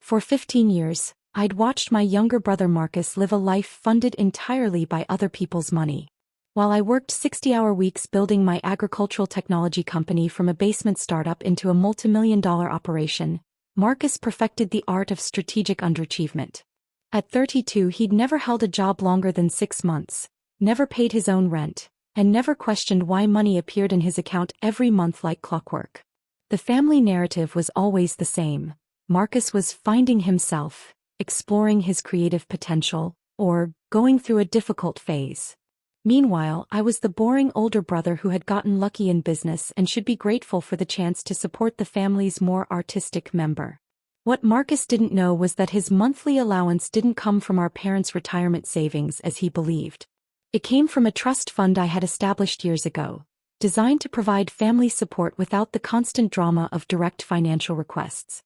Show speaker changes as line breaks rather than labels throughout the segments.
For 15 years, I'd watched my younger brother Marcus live a life funded entirely by other people's money. While I worked 60-hour weeks building my agricultural technology company from a basement startup into a multimillion-dollar operation, Marcus perfected the art of strategic underachievement. At 32, he'd never held a job longer than 6 months, never paid his own rent, and never questioned why money appeared in his account every month like clockwork. The family narrative was always the same. Marcus was finding himself, exploring his creative potential, or going through a difficult phase. Meanwhile, I was the boring older brother who had gotten lucky in business and should be grateful for the chance to support the family's more artistic member. What Marcus didn't know was that his monthly allowance didn't come from our parents' retirement savings as he believed. It came from a trust fund I had established years ago, designed to provide family support without the constant drama of direct financial requests.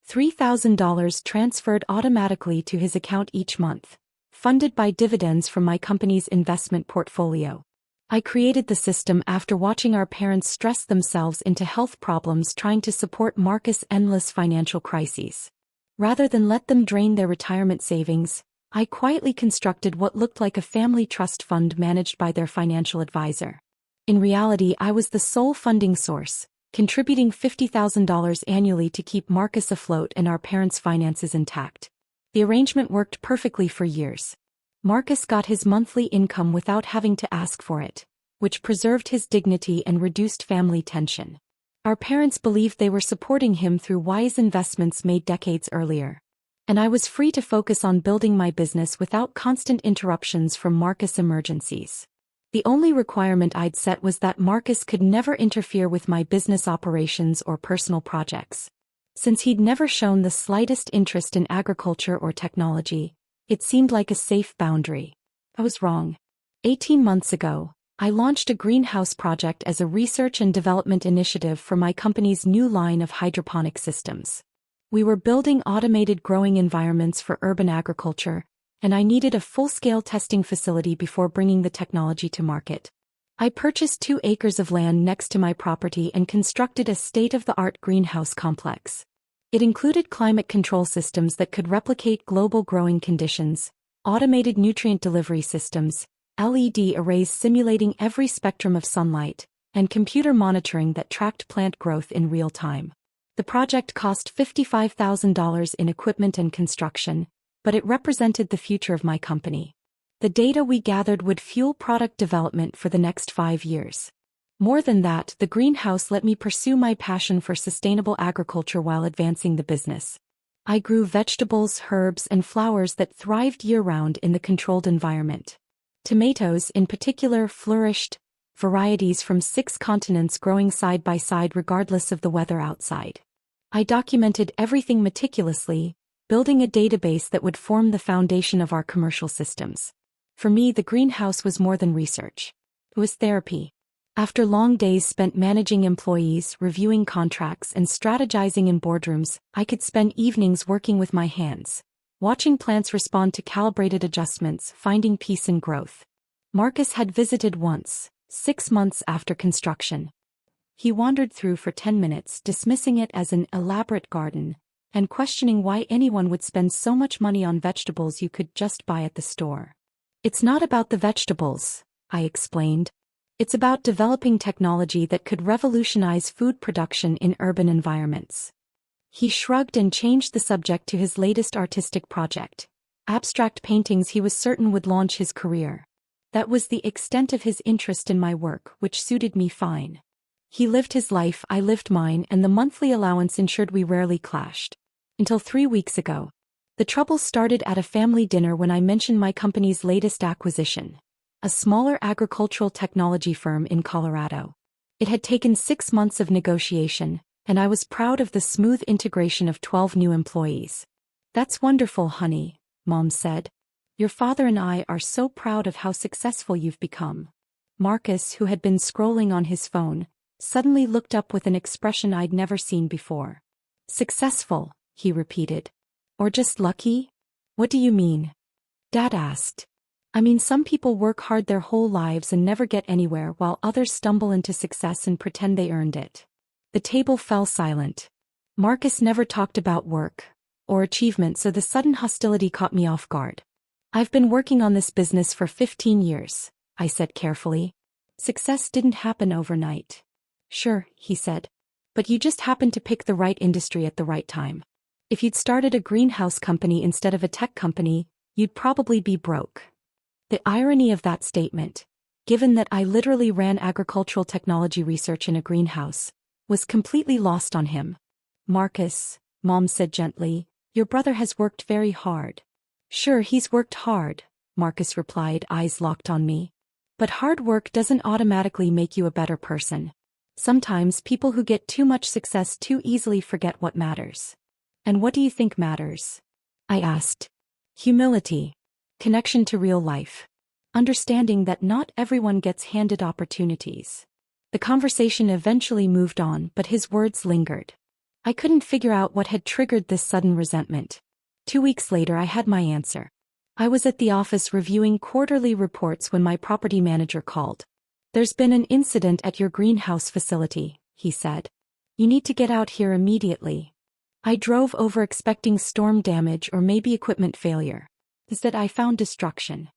$3,000 transferred automatically to his account each month, funded by dividends from my company's investment portfolio. I created the system after watching our parents stress themselves into health problems trying to support Marcus' endless financial crises. Rather than let them drain their retirement savings, I quietly constructed what looked like a family trust fund managed by their financial advisor. In reality, I was the sole funding source, contributing $50,000 annually to keep Marcus afloat and our parents' finances intact. The arrangement worked perfectly for years. Marcus got his monthly income without having to ask for it, which preserved his dignity and reduced family tension. Our parents believed they were supporting him through wise investments made decades earlier. And I was free to focus on building my business without constant interruptions from Marcus' emergencies. The only requirement I'd set was that Marcus could never interfere with my business operations or personal projects. Since he'd never shown the slightest interest in agriculture or technology, it seemed like a safe boundary. I was wrong. 18 months ago, I launched a greenhouse project as a research and development initiative for my company's new line of hydroponic systems. We were building automated growing environments for urban agriculture, and I needed a full-scale testing facility before bringing the technology to market. I purchased 2 acres of land next to my property and constructed a state-of-the-art greenhouse complex. It included climate control systems that could replicate global growing conditions, automated nutrient delivery systems, LED arrays simulating every spectrum of sunlight, and computer monitoring that tracked plant growth in real time. The project cost $55,000 in equipment and construction, but it represented the future of my company. The data we gathered would fuel product development for the next 5 years. More than that, the greenhouse let me pursue my passion for sustainable agriculture while advancing the business. I grew vegetables, herbs, and flowers that thrived year-round in the controlled environment. Tomatoes, in particular, flourished, varieties from 6 continents growing side by side regardless of the weather outside. I documented everything meticulously, building a database that would form the foundation of our commercial systems. For me, the greenhouse was more than research. It was therapy. After long days spent managing employees, reviewing contracts, and strategizing in boardrooms, I could spend evenings working with my hands, watching plants respond to calibrated adjustments, finding peace and growth. Marcus had visited once, 6 months after construction. He wandered through for 10 minutes, dismissing it as an elaborate garden, and questioning why anyone would spend so much money on vegetables you could just buy at the store. "It's not about the vegetables," I explained. "It's about developing technology that could revolutionize food production in urban environments." He shrugged and changed the subject to his latest artistic project, abstract paintings he was certain would launch his career. That was the extent of his interest in my work, which suited me fine. He lived his life, I lived mine, and the monthly allowance ensured we rarely clashed. Until 3 weeks ago. The trouble started at a family dinner when I mentioned my company's latest acquisition, a smaller agricultural technology firm in Colorado. It had taken 6 months of negotiation, and I was proud of the smooth integration of 12 new employees. "That's wonderful, honey," Mom said. "Your father and I are so proud of how successful you've become." Marcus, who had been scrolling on his phone, suddenly looked up with an expression I'd never seen before. "Successful," he repeated. "Or just lucky? What do you mean?" Dad asked. "I mean, some people work hard their whole lives and never get anywhere, while others stumble into success and pretend they earned it." The table fell silent. Marcus never talked about work, or achievement, so the sudden hostility caught me off guard. I've been working on this business for 15 years, I said carefully. Success didn't happen overnight. Sure, he said. But you just happened to pick the right industry at the right time. If you'd started a greenhouse company instead of a tech company, you'd probably be broke. The irony of that statement, given that I literally ran agricultural technology research in a greenhouse, was completely lost on him. Marcus, Mom said gently, your brother has worked very hard. Sure, he's worked hard, Marcus replied, eyes locked on me. But hard work doesn't automatically make you a better person. Sometimes people who get too much success too easily forget what matters. And what do you think matters? I asked. Humility. Connection to real life. Understanding that not everyone gets handed opportunities. The conversation eventually moved on, but his words lingered. I couldn't figure out what had triggered this sudden resentment. 2 weeks later, I had my answer. I was at the office reviewing quarterly reports when my property manager called. There's been an incident at your greenhouse facility, he said. You need to get out here immediately. I drove over expecting storm damage or maybe equipment failure. Instead, I found destruction.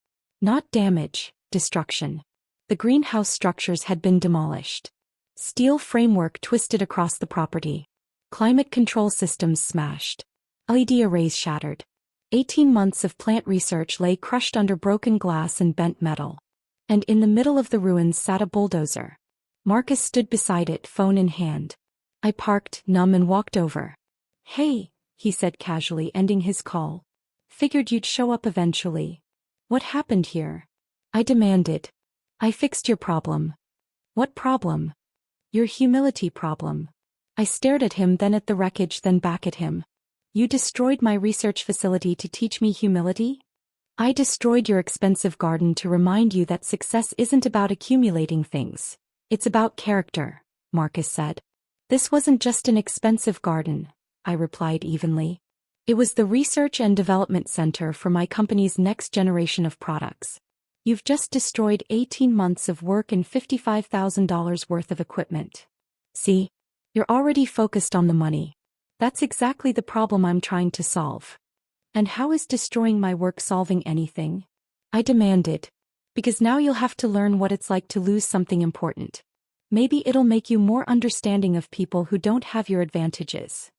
Not damage, destruction. The greenhouse structures had been demolished. Steel framework twisted across the property. Climate control systems smashed. LED arrays shattered. 18 months of plant research lay crushed under broken glass and bent metal. And in the middle of the ruins sat a bulldozer. Marcus stood beside it, phone in hand. I parked, numb, and walked over. Hey, he said casually, ending his call. Figured you'd show up eventually. What happened here? I demanded. I fixed your problem. What problem? Your humility problem. I stared at him, then at the wreckage, then back at him. You destroyed my research facility to teach me humility? I destroyed your expensive garden to remind you that success isn't about accumulating things. It's about character, Marcus said. This wasn't just an expensive garden, I replied evenly. It was the research and development center for my company's next generation of products. You've just destroyed 18 months of work and $55,000 worth of equipment. See? You're already focused on the money. That's exactly the problem I'm trying to solve. And how is destroying my work solving anything? I demanded. Because now you'll have to learn what it's like to lose something important. Maybe it'll make you more understanding of people who don't have your advantages.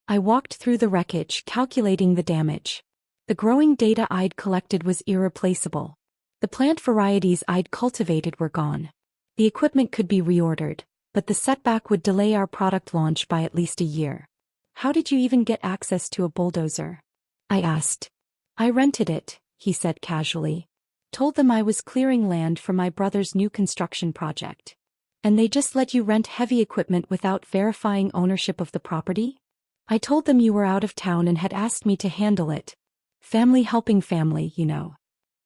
I walked through the wreckage, calculating the damage. The growing data I'd collected was irreplaceable. The plant varieties I'd cultivated were gone. The equipment could be reordered, but the setback would delay our product launch by at least a year. How did you even get access to a bulldozer? I asked. I rented it, he said casually. Told them I was clearing land for my brother's new construction project. And they just let you rent heavy equipment without verifying ownership of the property? I told them you were out of town and had asked me to handle it. Family helping family, you know.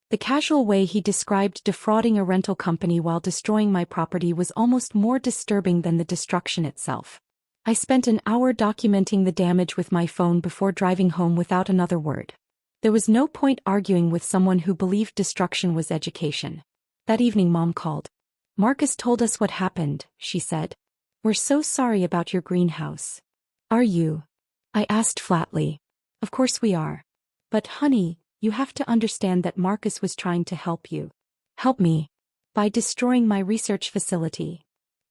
The casual way he described defrauding a rental company while destroying my property was almost more disturbing than the destruction itself. I spent an hour documenting the damage with my phone before driving home without another word. There was no point arguing with someone who believed destruction was education. That evening Mom called. Marcus told us what happened, she said. We're so sorry about your greenhouse. Are you? I asked flatly. Of course we are. But honey, you have to understand that Marcus was trying to help you. Help me. By destroying my research facility.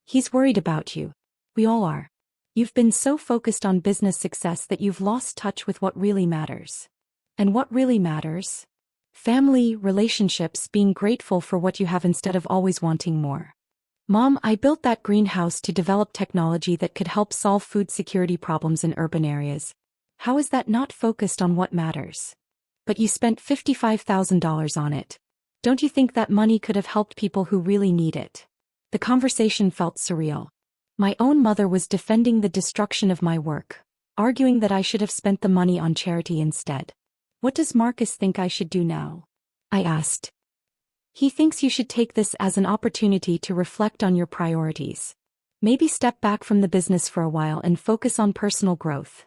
He's worried about you. We all are. You've been so focused on business success that you've lost touch with what really matters. And what really matters? Family, relationships, being grateful for what you have instead of always wanting more. Mom, I built that greenhouse to develop technology that could help solve food security problems in urban areas. How is that not focused on what matters? But you spent $55,000 on it. Don't you think that money could have helped people who really need it? The conversation felt surreal. My own mother was defending the destruction of my work, arguing that I should have spent the money on charity instead. What does Marcus think I should do now? I asked. He thinks you should take this as an opportunity to reflect on your priorities. Maybe step back from the business for a while and focus on personal growth.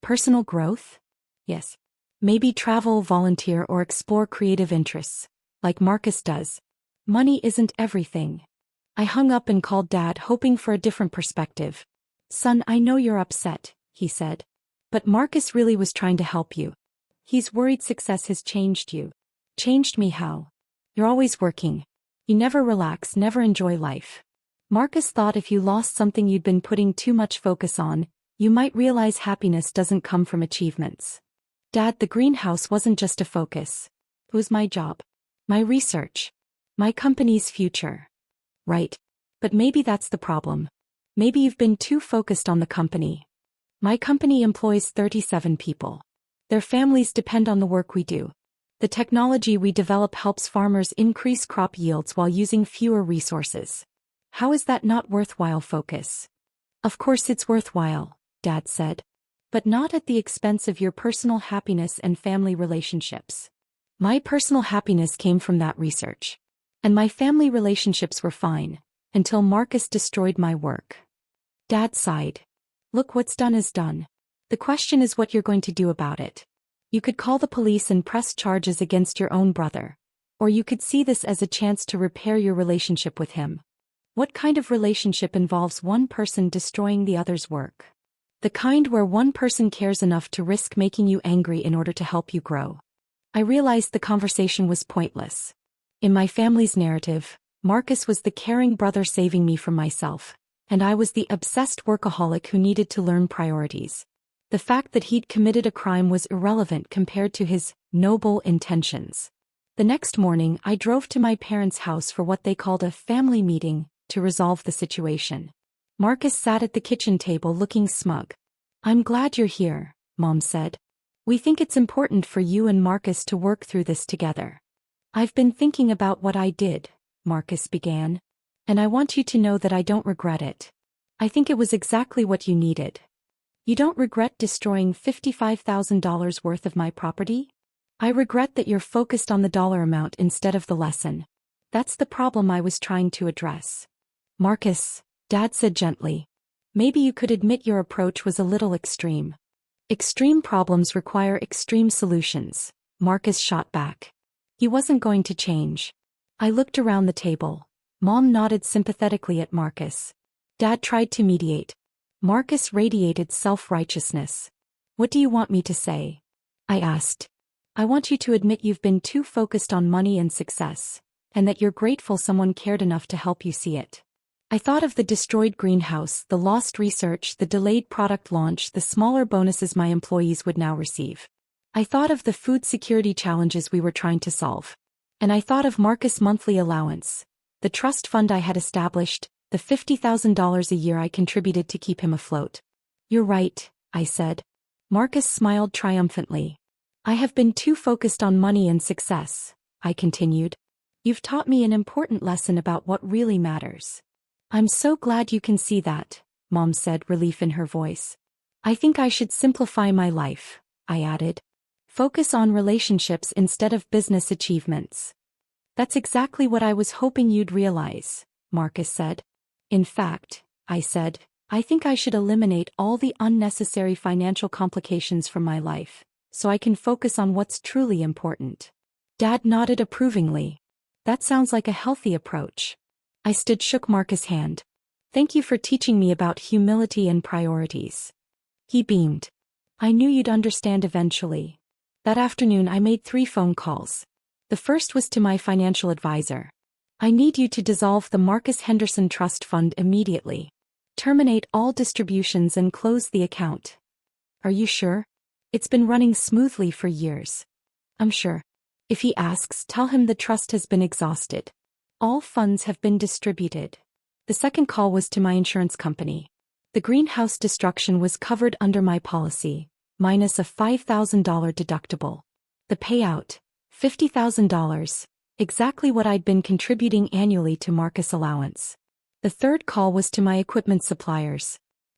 Personal growth? Yes. Maybe travel, volunteer, or explore creative interests, like Marcus does. Money isn't everything. I hung up and called Dad, hoping for a different perspective. Son, I know you're upset, he said. But Marcus really was trying to help you. He's worried success has changed you. Changed me how? You're always working. You never relax, never enjoy life. Marcus thought if you lost something you'd been putting too much focus on, you might realize happiness doesn't come from achievements. Dad, the greenhouse wasn't just a focus. It was my job. My research. My company's future. Right. But maybe that's the problem. Maybe you've been too focused on the company. My company employs 37 people. Their families depend on the work we do. The technology we develop helps farmers increase crop yields while using fewer resources. How is that not worthwhile focus? Of course it's worthwhile, Dad said. But not at the expense of your personal happiness and family relationships. My personal happiness came from that research. And my family relationships were fine, until Marcus destroyed my work. Dad sighed. Look, what's done is done. The question is what you're going to do about it. You could call the police and press charges against your own brother. Or you could see this as a chance to repair your relationship with him. What kind of relationship involves one person destroying the other's work? The kind where one person cares enough to risk making you angry in order to help you grow. I realized the conversation was pointless. In my family's narrative, Marcus was the caring brother saving me from myself, and I was the obsessed workaholic who needed to learn priorities. The fact that he'd committed a crime was irrelevant compared to his noble intentions. The next morning, I drove to my parents' house for what they called a family meeting to resolve the situation. Marcus sat at the kitchen table looking smug. I'm glad you're here, Mom said. We think it's important for you and Marcus to work through this together. I've been thinking about what I did, Marcus began. And I want you to know that I don't regret it. I think it was exactly what you needed. You don't regret destroying $55,000 worth of my property? I regret that you're focused on the dollar amount instead of the lesson. That's the problem I was trying to address. Marcus, Dad said gently. Maybe you could admit your approach was a little extreme. Extreme problems require extreme solutions, Marcus shot back. He wasn't going to change. I looked around the table. Mom nodded sympathetically at Marcus. Dad tried to mediate. Marcus radiated self-righteousness. What do you want me to say? I asked. I want you to admit you've been too focused on money and success, and that you're grateful someone cared enough to help you see it. I thought of the destroyed greenhouse, the lost research, the delayed product launch, the smaller bonuses my employees would now receive. I thought of the food security challenges we were trying to solve. And I thought of Marcus' monthly allowance, the trust fund I had established, the $50,000 a year I contributed to keep him afloat. You're right, I said. Marcus smiled triumphantly. I have been too focused on money and success, I continued. You've taught me an important lesson about what really matters. I'm so glad you can see that, Mom said, relief in her voice. I think I should simplify my life, I added. Focus on relationships instead of business achievements. That's exactly what I was hoping you'd realize, Marcus said. In fact, I said, I think I should eliminate all the unnecessary financial complications from my life, so I can focus on what's truly important. Dad nodded approvingly. That sounds like a healthy approach. I shook Marcus' hand. Thank you for teaching me about humility and priorities. He beamed. I knew you'd understand eventually. That afternoon I made 3 phone calls. The first was to my financial advisor. I need you to dissolve the Marcus Henderson Trust Fund immediately. Terminate all distributions and close the account. Are you sure? It's been running smoothly for years. I'm sure. If he asks, tell him the trust has been exhausted. All funds have been distributed. The second call was to my insurance company. The greenhouse destruction was covered under my policy, minus a $5,000 deductible. The payout, $50,000. Exactly what I'd been contributing annually to Marcus' allowance. The third call was to my equipment suppliers.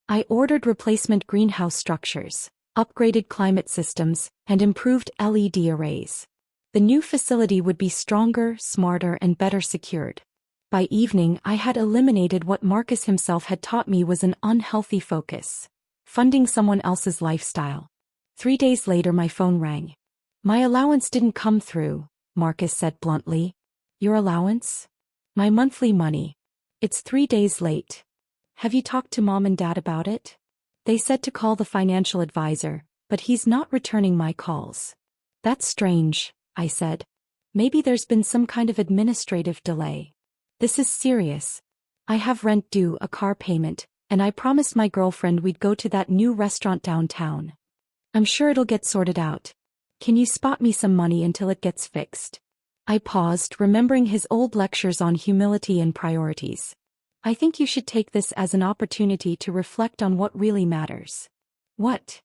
I ordered replacement greenhouse structures, upgraded climate systems, and improved LED arrays. The new facility would be stronger, smarter, and better secured. By evening, I had eliminated what Marcus himself had taught me was an unhealthy focus: funding someone else's lifestyle. 3 days later, my phone rang. My allowance didn't come through, Marcus said bluntly. Your allowance? My monthly money. It's 3 days late. Have you talked to Mom and Dad about it? They said to call the financial advisor, but he's not returning my calls. That's strange, I said. Maybe there's been some kind of administrative delay. This is serious. I have rent due, a car payment, and I promised my girlfriend we'd go to that new restaurant downtown. I'm sure it'll get sorted out. Can you spot me some money until it gets fixed? I paused, remembering his old lectures on humility and priorities. I think you should take this as an opportunity to reflect on what really matters. What?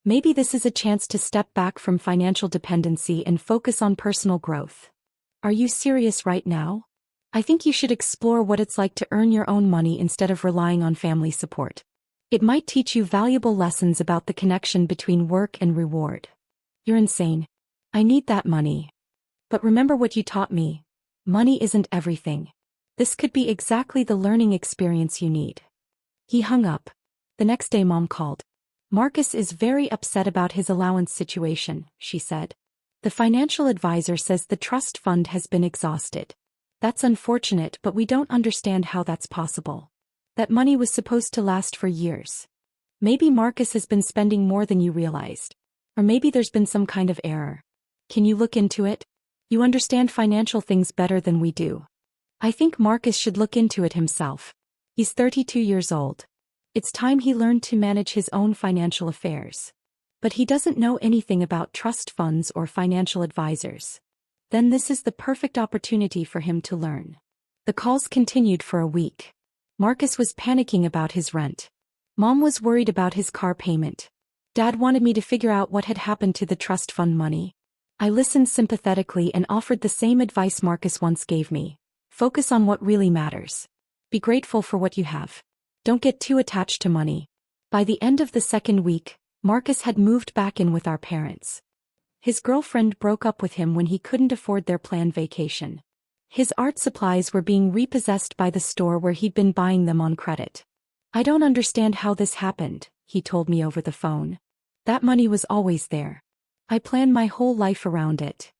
Maybe this is a chance to step back from financial dependency and focus on personal growth. Are you serious right now? I think you should explore what it's like to earn your own money instead of relying on family support. It might teach you valuable lessons about the connection between work and reward. You're insane. I need that money. But remember what you taught me. Money isn't everything. This could be exactly the learning experience you need. He hung up. The next day Mom called. Marcus is very upset about his allowance situation, she said. The financial advisor says the trust fund has been exhausted. That's unfortunate, but we don't understand how that's possible. That money was supposed to last for years. Maybe Marcus has been spending more than you realized. Or maybe there's been some kind of error. Can you look into it? You understand financial things better than we do. I think Marcus should look into it himself. He's 32 years old. It's time he learned to manage his own financial affairs. But he doesn't know anything about trust funds or financial advisors. Then this is the perfect opportunity for him to learn. The calls continued for a week. Marcus was panicking about his rent. Mom was worried about his car payment. Dad wanted me to figure out what had happened to the trust fund money. I listened sympathetically and offered the same advice Marcus once gave me. Focus on what really matters. Be grateful for what you have. Don't get too attached to money. By the end of the second week, Marcus had moved back in with our parents. His girlfriend broke up with him when he couldn't afford their planned vacation. His art supplies were being repossessed by the store where he'd been buying them on credit. I don't understand how this happened, he told me over the phone. That money was always there. I planned my whole life around it.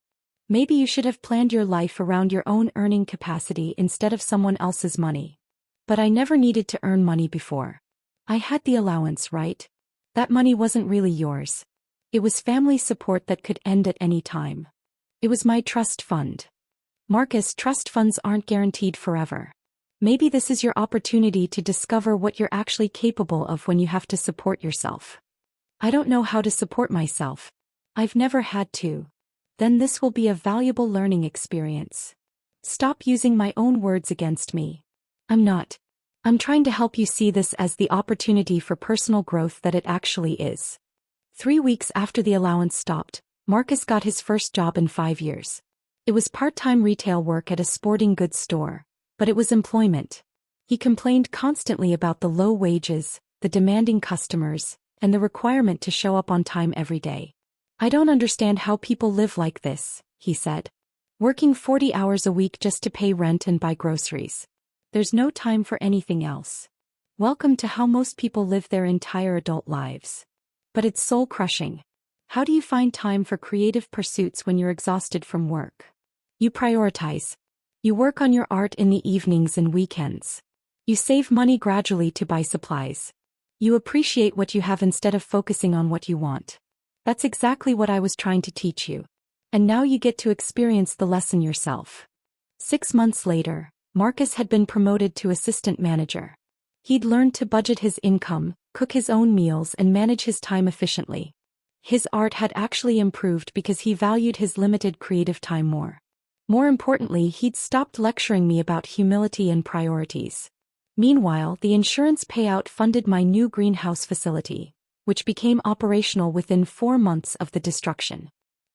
Maybe you should have planned your life around your own earning capacity instead of someone else's money. But I never needed to earn money before. I had the allowance, right? That money wasn't really yours. It was family support that could end at any time. It was my trust fund. Marcus, trust funds aren't guaranteed forever. Maybe this is your opportunity to discover what you're actually capable of when you have to support yourself. I don't know how to support myself. I've never had to. Then this will be a valuable learning experience. Stop using my own words against me. I'm not. I'm trying to help you see this as the opportunity for personal growth that it actually is. 3 weeks after the allowance stopped, Marcus got his first job in 5 years. It was part-time retail work at a sporting goods store, but it was employment. He complained constantly about the low wages, the demanding customers, and the requirement to show up on time every day. I don't understand how people live like this, he said. Working 40 hours a week just to pay rent and buy groceries. There's no time for anything else. Welcome to how most people live their entire adult lives. But it's soul-crushing. How do you find time for creative pursuits when you're exhausted from work? You prioritize. You work on your art in the evenings and weekends. You save money gradually to buy supplies. You appreciate what you have instead of focusing on what you want. That's exactly what I was trying to teach you. And now you get to experience the lesson yourself. 6 months later, Marcus had been promoted to assistant manager. He'd learned to budget his income, cook his own meals, and manage his time efficiently. His art had actually improved because he valued his limited creative time more. More importantly, he'd stopped lecturing me about humility and priorities. Meanwhile, the insurance payout funded my new greenhouse facility, which became operational within 4 months of the destruction.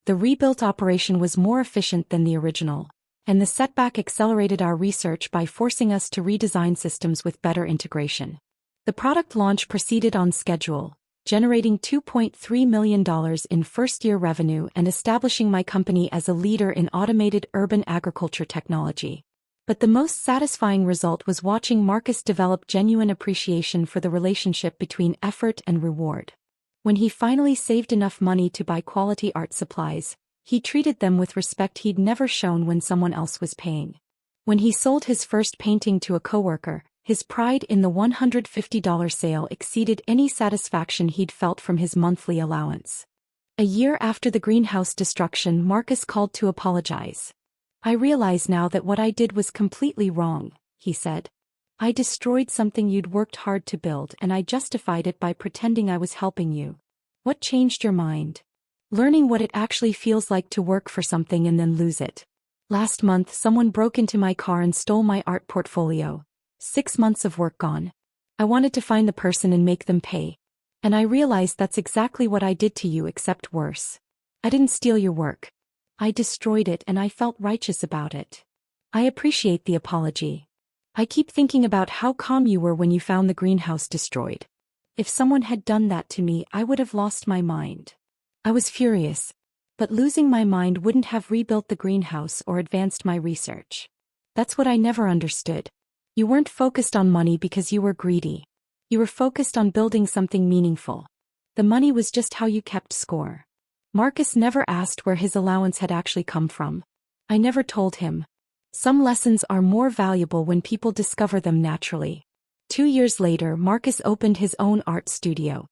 The rebuilt operation was more efficient than the original, and the setback accelerated our research by forcing us to redesign systems with better integration. The product launch proceeded on schedule, generating $2.3 million in first-year revenue and establishing my company as a leader in automated urban agriculture technology. But the most satisfying result was watching Marcus develop genuine appreciation for the relationship between effort and reward. When he finally saved enough money to buy quality art supplies, he treated them with respect he'd never shown when someone else was paying. When he sold his first painting to a coworker, His pride in the $150 sale exceeded any satisfaction he'd felt from his monthly allowance. A year after the greenhouse destruction, Marcus called to apologize. "I realize now that what I did was completely wrong," he said. "I destroyed something you'd worked hard to build, and I justified it by pretending I was helping you." "What changed your mind?" "Learning what it actually feels like to work for something and then lose it. Last month someone broke into my car and stole my art portfolio. 6 months of work gone. I wanted to find the person and make them pay. And I realized that's exactly what I did to you, except worse. I didn't steal your work. I destroyed it, and I felt righteous about it. I appreciate the apology. I keep thinking about how calm you were when you found the greenhouse destroyed. If someone had done that to me, I would have lost my mind. I was furious. But losing my mind wouldn't have rebuilt the greenhouse or advanced my research. That's what I never understood. You weren't focused on money because you were greedy. You were focused on building something meaningful. The money was just how you kept score." Marcus never asked where his allowance had actually come from. I never told him. Some lessons are more valuable when people discover them naturally. 2 years later, Marcus opened his own art studio.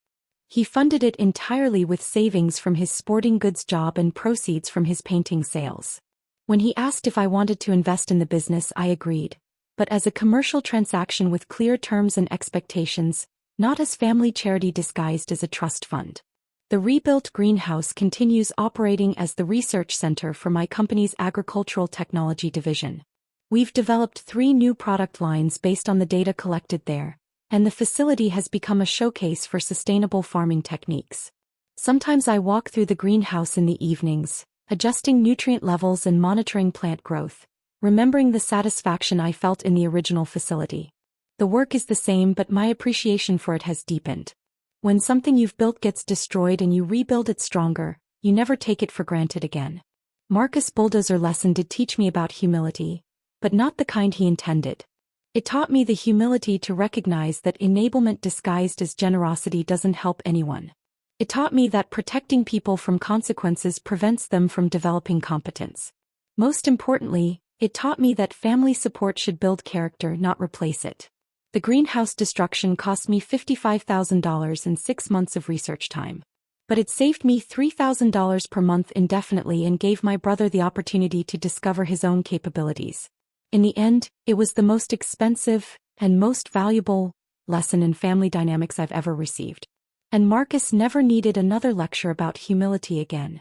He funded it entirely with savings from his sporting goods job and proceeds from his painting sales. When he asked if I wanted to invest in the business, I agreed. But as a commercial transaction with clear terms and expectations, not as family charity disguised as a trust fund. The rebuilt greenhouse continues operating as the research center for my company's agricultural technology division. We've developed 3 new product lines based on the data collected there, and the facility has become a showcase for sustainable farming techniques. Sometimes I walk through the greenhouse in the evenings, adjusting nutrient levels and monitoring plant growth, remembering the satisfaction I felt in the original facility. The work is the same, but my appreciation for it has deepened. When something you've built gets destroyed and you rebuild it stronger, you never take it for granted again. Marcus' bulldozer lesson did teach me about humility, but not the kind he intended. It taught me the humility to recognize that enablement disguised as generosity doesn't help anyone. It taught me that protecting people from consequences prevents them from developing competence. Most importantly, it taught me that family support should build character, not replace it. The greenhouse destruction cost me $55,000 and 6 months of research time. But it saved me $3,000 per month indefinitely and gave my brother the opportunity to discover his own capabilities. In the end, it was the most expensive and most valuable lesson in family dynamics I've ever received. And Marcus never needed another lecture about humility again.